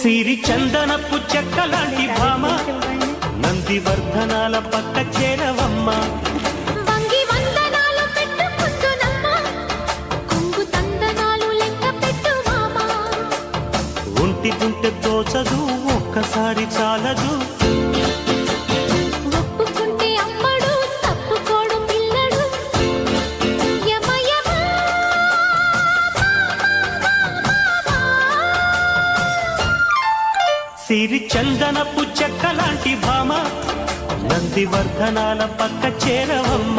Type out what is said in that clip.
సిరి చందనపు చెక్కలాంటి భామ నందివర్ధనాల పక్క చేరవమ్మ వంగి వందనాలు పెట్టుకుంటున్నమ్మ కొంగు తందనాలు లెక్క పెట్టు మామ ఒంటి గుంటె దోచదు ఒక్కసారి చాలదు ఒప్పుకుంటే అమ్మడు తప్పుకోడు పిల్లడు యమ యమ సిరి చందనపు చెక్కలాంటి భామ నందివర్ధనాల పక్క చేరవమ్మ